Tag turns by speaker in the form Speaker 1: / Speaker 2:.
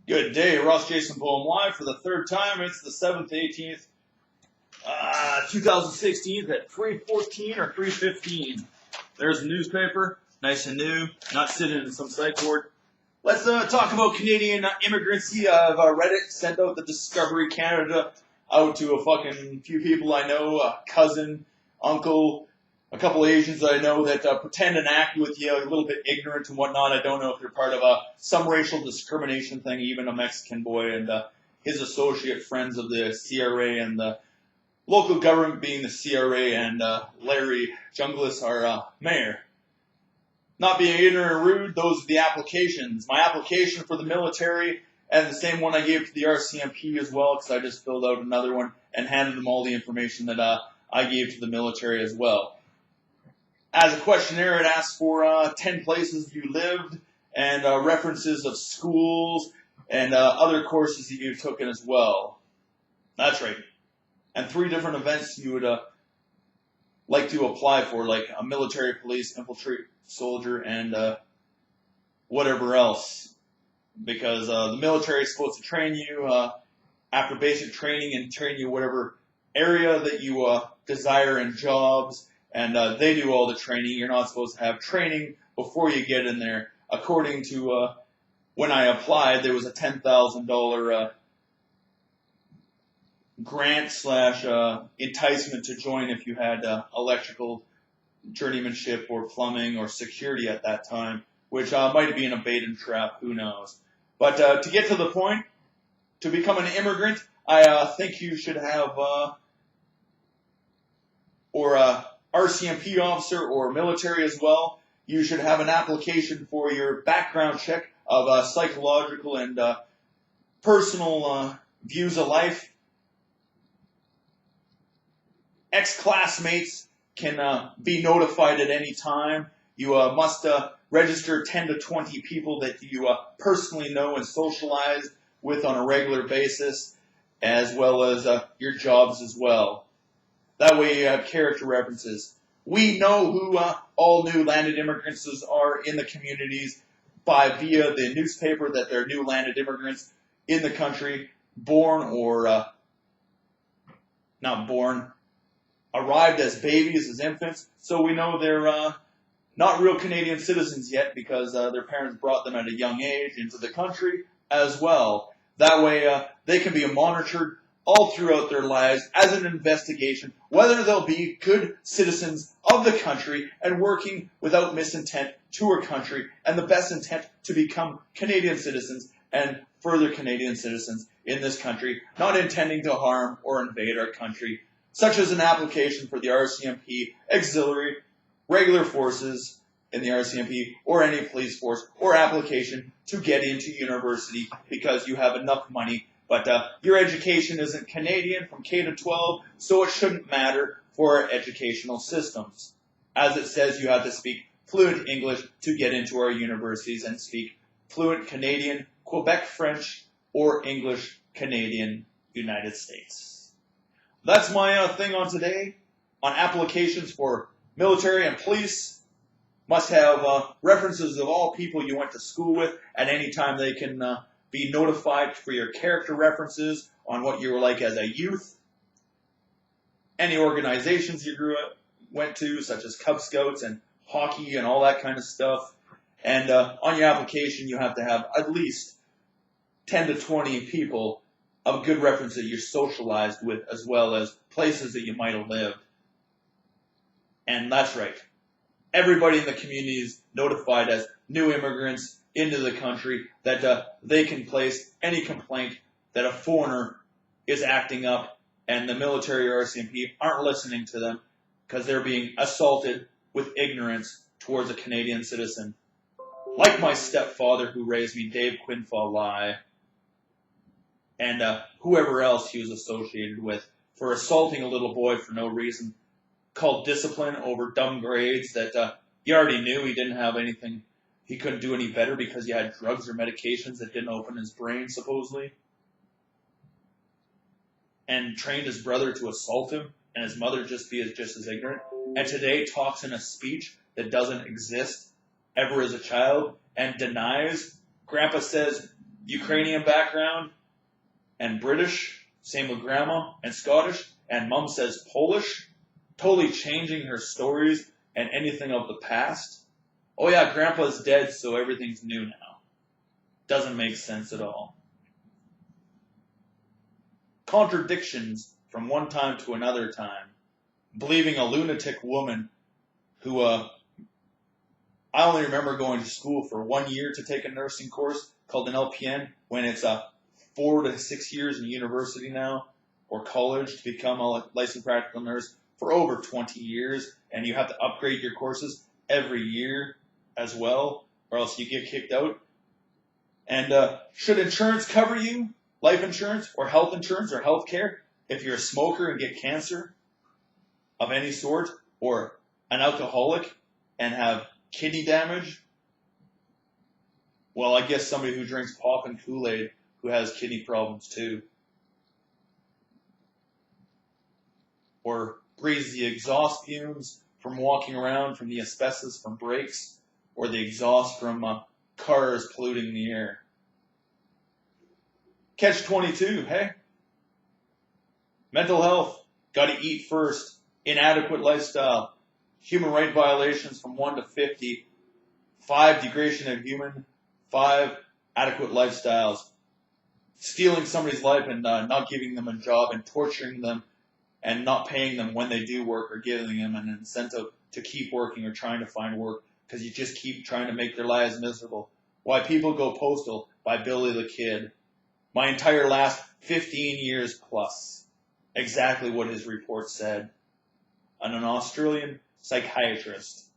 Speaker 1: Good day, Ross Jason Poem live for the third time. It's the 7th, 18th, 2016 at 3:14 or 3:15. There's the newspaper, nice and new, not sitting in some psych ward. Let's talk about Canadian immigrants. I've read it, sent out the Discovery Canada out to a fucking few people I know, a cousin, uncle, a couple Asians that I know that pretend and act with you, a little bit ignorant and whatnot. I don't know if they're part of some racial discrimination thing, even a Mexican boy and his associate friends of the CRA and the local government being the CRA and Larry Junglis, our mayor. Not being ignorant or rude, those are the applications. My application for the military and the same one I gave to the RCMP as well, because I just filled out another one and handed them all the information that I gave to the military as well. As a questionnaire, it asks for 10 places you lived and references of schools and other courses that you've taken as well. That's right. And 3 different events you would like to apply for, like a military, police, infiltrate, soldier, and whatever else. Because the military is supposed to train you after basic training and train you whatever area that you desire in jobs. And they do all the training. You're not supposed to have training before you get in there. According to when I applied, there was a $10,000 grant / enticement to join if you had electrical journeymanship or plumbing or security at that time, which might be a bait and trap. Who knows? But to get to the point, to become an immigrant, I think you should have RCMP officer or military as well. You should have an application for your background check of psychological and personal views of life. Ex-classmates can be notified at any time. You must register 10 to 20 people that you personally know and socialize with on a regular basis, as well as your jobs as well. That way you have character references. We know who all new landed immigrants are in the communities via the newspaper that they're new landed immigrants in the country, born or not born, arrived as babies, as infants. So we know they're not real Canadian citizens yet because their parents brought them at a young age into the country as well. That way they can be monitored all throughout their lives as an investigation, whether they'll be good citizens of the country and working without misintent to our country and the best intent to become Canadian citizens and further Canadian citizens in this country, not intending to harm or invade our country, such as an application for the RCMP, auxiliary, regular forces in the RCMP, or any police force, or application to get into university because you have enough money. But your education isn't Canadian from K to 12, so it shouldn't matter for our educational systems. As it says, you have to speak fluent English to get into our universities and speak fluent Canadian, Quebec French, or English Canadian United States. That's my thing on today on applications for military and police. Must have references of all people you went to school with at any time. They can be notified for your character references on what you were like as a youth, any organizations you went to, such as Cub Scouts and hockey and all that kind of stuff. And on your application, you have to have at least 10 to 20 people of good reference that you're socialized with, as well as places that you might have lived. And that's right. Everybody in the community is notified as new immigrants into the country that they can place any complaint that a foreigner is acting up, and the military or RCMP aren't listening to them because they're being assaulted with ignorance towards a Canadian citizen. Like my stepfather who raised me, Dave Quinfall Lai, and whoever else he was associated with for assaulting a little boy for no reason, called discipline over dumb grades that you already knew he didn't have anything. He couldn't do any better because he had drugs or medications that didn't open his brain, supposedly. And trained his brother to assault him, and his mother just as ignorant. And today talks in a speech that doesn't exist ever as a child, and denies. Grandpa says Ukrainian background and British, same with grandma, and Scottish, and mom says Polish, totally changing her stories and anything of the past. Oh yeah, grandpa's dead, so everything's new now. Doesn't make sense at all. Contradictions from one time to another time. Believing a lunatic woman who, I only remember going to school for 1 year to take a nursing course called an LPN, when it's 4 to 6 years in university now, or college, to become a licensed practical nurse for over 20 years, and you have to upgrade your courses every year as well, or else you get kicked out. And should insurance cover you, life insurance or health care, if you're a smoker and get cancer of any sort, or an alcoholic and have kidney damage? Well, I guess somebody who drinks pop and Kool-Aid who has kidney problems too. Or breathes the exhaust fumes from walking around, from the asbestos from brakes, or the exhaust from cars polluting the air. Catch-22, hey? Mental health, gotta eat first, inadequate lifestyle, human right violations from 1 to 50, 5 degradation of human, 5 adequate lifestyles, stealing somebody's life and not giving them a job and torturing them and not paying them when they do work, or giving them an incentive to keep working or trying to find work because you just keep trying to make their lives miserable. Why people go postal, by Billy the Kid. My entire last 15 years plus. Exactly what his report said. And an Australian psychiatrist